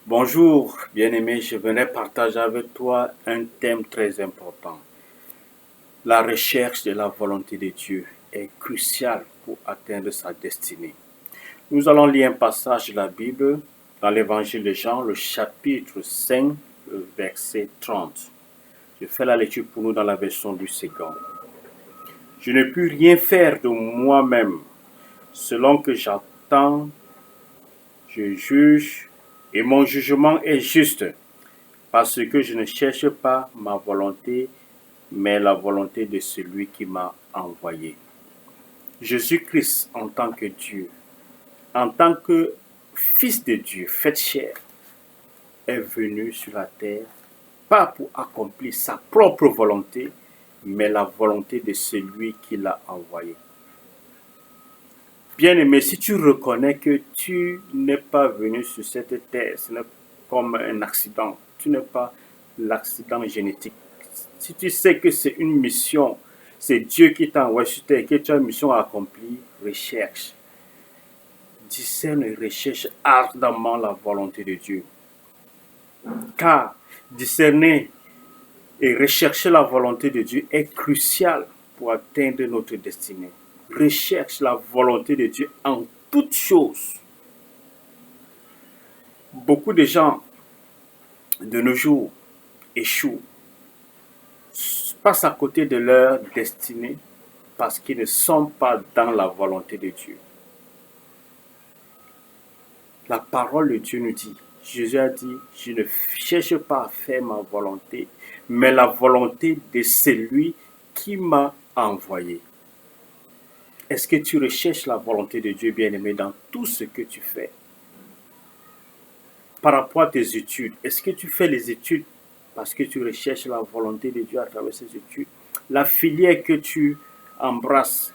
Bonjour, bien-aimé, je venais partager avec toi un thème très important. La recherche de la volonté de Dieu est cruciale pour atteindre sa destinée. Nous allons lire un passage de la Bible dans l'évangile de Jean, le chapitre 5, le verset 30. Je fais la lecture pour nous dans la version du second. Je ne puis rien faire de moi-même. Selon que j'attends, je juge et mon jugement est juste. Parce que je ne cherche pas ma volonté, mais la volonté de celui qui m'a envoyé. Jésus-Christ en tant que Dieu, en tant que Fils de Dieu, fait chair, est venu sur la terre, pas pour accomplir sa propre volonté, mais la volonté de celui qui l'a envoyé. Bien-aimé, si tu reconnais que tu n'es pas venu sur cette terre, ce n'est comme un accident, tu n'es pas l'accident génétique. Si tu sais que c'est une mission, c'est Dieu qui t'a envoyé sur terre, que tu as une mission à accomplir, recherche. Discerne et recherche ardemment la volonté de Dieu. Car discerner et rechercher la volonté de Dieu est crucial pour atteindre notre destinée. Recherche la volonté de Dieu en toutes choses. Beaucoup de gens de nos jours échouent, passent à côté de leur destinée parce qu'ils ne sont pas dans la volonté de Dieu. La parole de Dieu nous dit, Jésus a dit, je ne cherche pas à faire ma volonté, mais la volonté de celui qui m'a envoyé. Est-ce que tu recherches la volonté de Dieu, bien-aimé, dans tout ce que tu fais? Par rapport à tes études, est-ce que tu fais les études parce que tu recherches la volonté de Dieu à travers ces études? La filière que tu embrasses,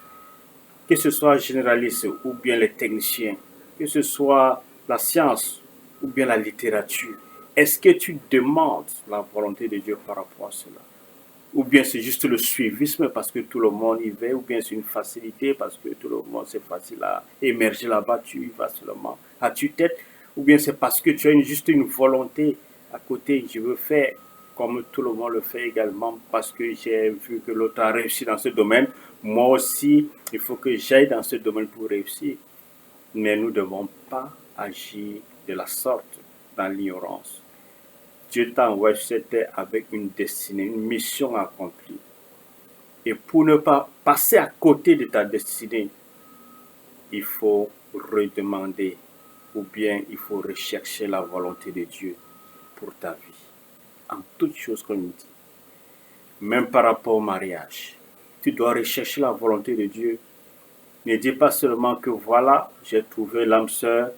que ce soit généraliste ou bien les techniciens, que ce soit la science ou bien la littérature, est-ce que tu demandes la volonté de Dieu par rapport à cela? Ou bien c'est juste le suivisme parce que tout le monde y va, ou bien c'est une facilité parce que tout le monde c'est facile à émerger là-bas, tu y vas seulement à tue-tête, ou bien c'est parce que tu as juste une volonté à côté, je veux faire comme tout le monde le fait également parce que j'ai vu que l'autre a réussi dans ce domaine, moi aussi il faut que j'aille dans ce domaine pour réussir. Mais nous ne devons pas agir de la sorte dans l'ignorance. Dieu t'a envoyé sur cette terre avec une destinée, une mission à accomplir. Et pour ne pas passer à côté de ta destinée, il faut redemander ou bien il faut rechercher la volonté de Dieu pour ta vie. En toutes choses qu'on nous dit. Même par rapport au mariage, tu dois rechercher la volonté de Dieu. Ne dis pas seulement que voilà, j'ai trouvé l'âme sœur,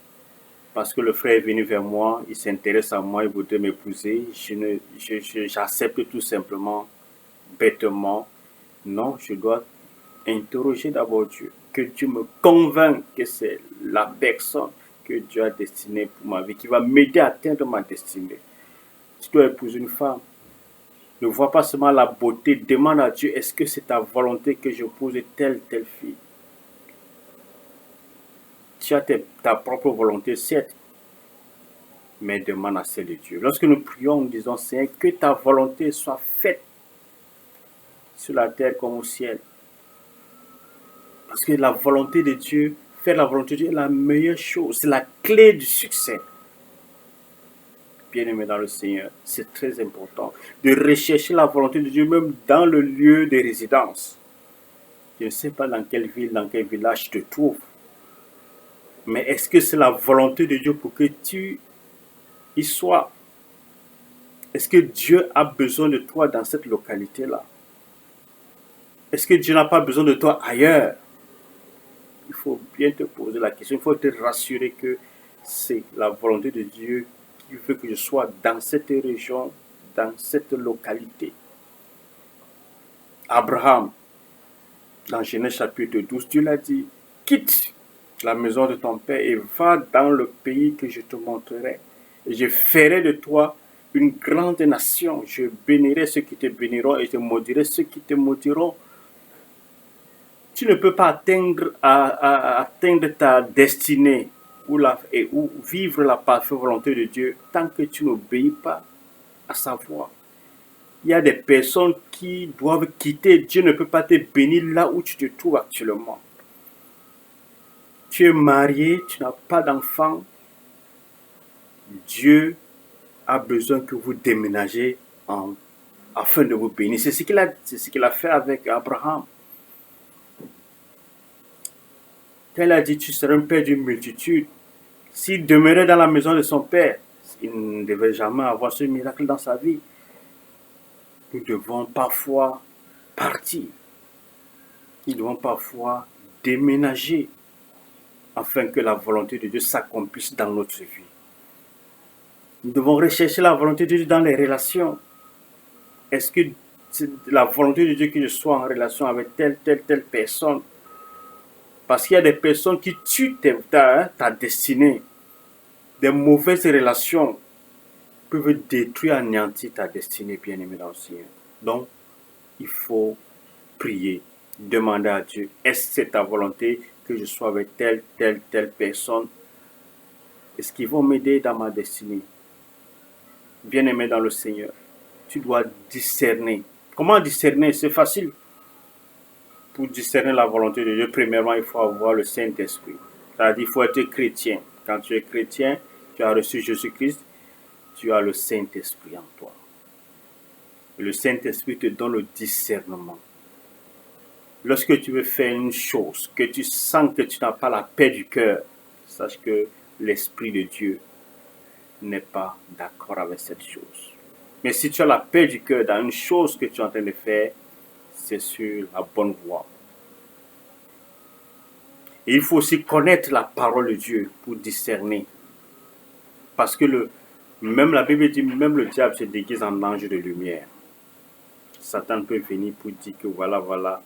parce que le frère est venu vers moi, il s'intéresse à moi, il voudrait m'épouser, j'accepte tout simplement, bêtement. Non, je dois interroger d'abord Dieu, que Dieu me convainque que c'est la personne que Dieu a destinée pour ma vie, qui va m'aider à atteindre ma destinée. Tu dois épouser une femme. Ne vois pas seulement la beauté, demande à Dieu, est-ce que c'est ta volonté que j'épouse telle fille? Tu as ta propre volonté, certes, mais demande à celle de Dieu. Lorsque nous prions, nous disons, Seigneur, que ta volonté soit faite sur la terre comme au ciel. Parce que la volonté de Dieu, faire la volonté de Dieu est la meilleure chose, c'est la clé du succès. Bien-aimé dans le Seigneur, c'est très important de rechercher la volonté de Dieu même dans le lieu de résidence. Je ne sais pas dans quelle ville, dans quel village tu te trouves, mais est-ce que c'est la volonté de Dieu pour que tu y sois? Est-ce que Dieu a besoin de toi dans cette localité-là? Est-ce que Dieu n'a pas besoin de toi ailleurs? Il faut bien te poser la question. Il faut te rassurer que c'est la volonté de Dieu qui veut que je sois dans cette région, dans cette localité. Abraham, dans Genèse chapitre 12, Dieu l'a dit, quitte la maison de ton père et va dans le pays que je te montrerai. Et je ferai de toi une grande nation. Je bénirai ceux qui te béniront et je maudirai ceux qui te maudiront. Tu ne peux pas atteindre ta destinée ou vivre la parfaite volonté de Dieu tant que tu n'obéis pas à sa voix. Il y a des personnes qui doivent quitter. Dieu ne peut pas te bénir là où tu te trouves actuellement. Tu es marié, tu n'as pas d'enfant. Dieu a besoin que vous déménagez afin de vous bénir. C'est ce qu'il a fait avec Abraham. Quand il a dit, tu seras un père d'une multitude, s'il demeurait dans la maison de son père, il ne devait jamais avoir ce miracle dans sa vie. Nous devons parfois partir. Nous devons parfois déménager afin que la volonté de Dieu s'accomplisse dans notre vie. Nous devons rechercher la volonté de Dieu dans les relations. Est-ce que c'est la volonté de Dieu que je sois en relation avec telle personne? Parce qu'il y a des personnes qui tuent ta destinée. Des mauvaises relations peuvent détruire, anéantir ta destinée, bien-aimé dans le Seigneur. Donc, il faut prier, demander à Dieu, est-ce que c'est ta volonté que je sois avec telle personne? Est-ce qu'ils vont m'aider dans ma destinée? Bien-aimé dans le Seigneur, tu dois discerner. Comment discerner? C'est facile. Pour discerner la volonté de Dieu, premièrement, il faut avoir le Saint-Esprit. C'est-à-dire, il faut être chrétien. Quand tu es chrétien, tu as reçu Jésus-Christ, tu as le Saint-Esprit en toi. Le Saint-Esprit te donne le discernement. Lorsque tu veux faire une chose, que tu sens que tu n'as pas la paix du cœur, sache que l'Esprit de Dieu n'est pas d'accord avec cette chose. Mais si tu as la paix du cœur dans une chose que tu es en train de faire, c'est sur la bonne voie. Et il faut aussi connaître la parole de Dieu pour discerner. Parce que même la Bible dit, même le diable se déguise en ange de lumière. Satan peut venir pour dire que voilà,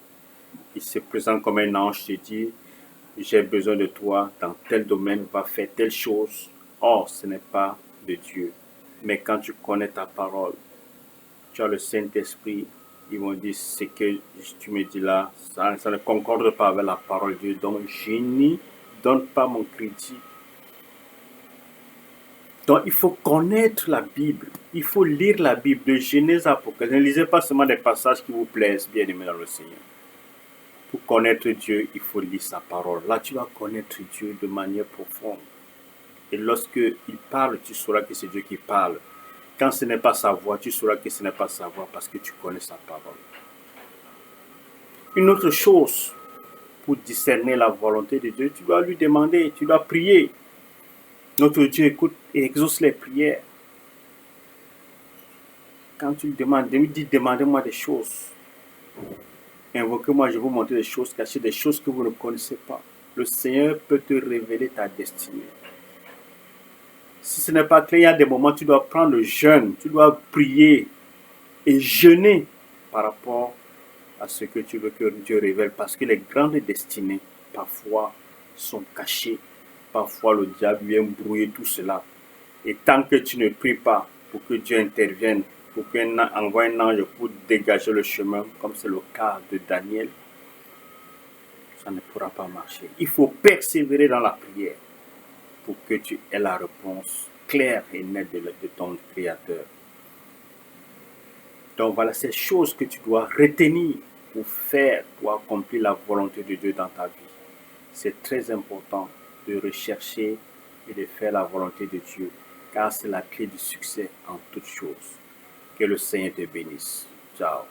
il se présente comme un ange, te dit, j'ai besoin de toi dans tel domaine, va faire telle chose. Or, ce n'est pas de Dieu. Mais quand tu connais ta parole, tu as le Saint-Esprit, ils vont dire ce que tu me dis là, ça ne concorde pas avec la parole de Dieu. Donc, je n'y donne pas mon crédit. Donc, il faut connaître la Bible. Il faut lire la Bible de Genèse à Apocalypse. Ne lisez pas seulement des passages qui vous plaisent, bien aimés dans le Seigneur. Pour connaître Dieu, il faut lire sa parole. Là, tu vas connaître Dieu de manière profonde. Et lorsque il parle, tu sauras que c'est Dieu qui parle. Quand ce n'est pas sa voix, tu sauras que ce n'est pas sa voix parce que tu connais sa parole. Une autre chose, pour discerner la volonté de Dieu, tu dois lui demander, tu dois prier. Notre Dieu écoute et exauce les prières. Quand tu lui demandes, il dit, demandez-moi des choses. Invoquez-moi, je vais vous montrer des choses cachées, des choses que vous ne connaissez pas. Le Seigneur peut te révéler ta destinée. Si ce n'est pas clair, il y a des moments où tu dois prendre le jeûne, tu dois prier et jeûner par rapport à ce que tu veux que Dieu révèle. Parce que les grandes destinées, parfois, sont cachées. Parfois, le diable vient brouiller tout cela. Et tant que tu ne pries pas pour que Dieu intervienne, pour qu'il envoie un ange pour dégager le chemin, comme c'est le cas de Daniel, ça ne pourra pas marcher. Il faut persévérer dans la prière pour que tu aies la réponse claire et nette de ton Créateur. Donc voilà, ces choses que tu dois retenir pour faire, pour accomplir la volonté de Dieu dans ta vie. C'est très important de rechercher et de faire la volonté de Dieu, car c'est la clé du succès en toutes choses. Que le Seigneur te bénisse. Ciao.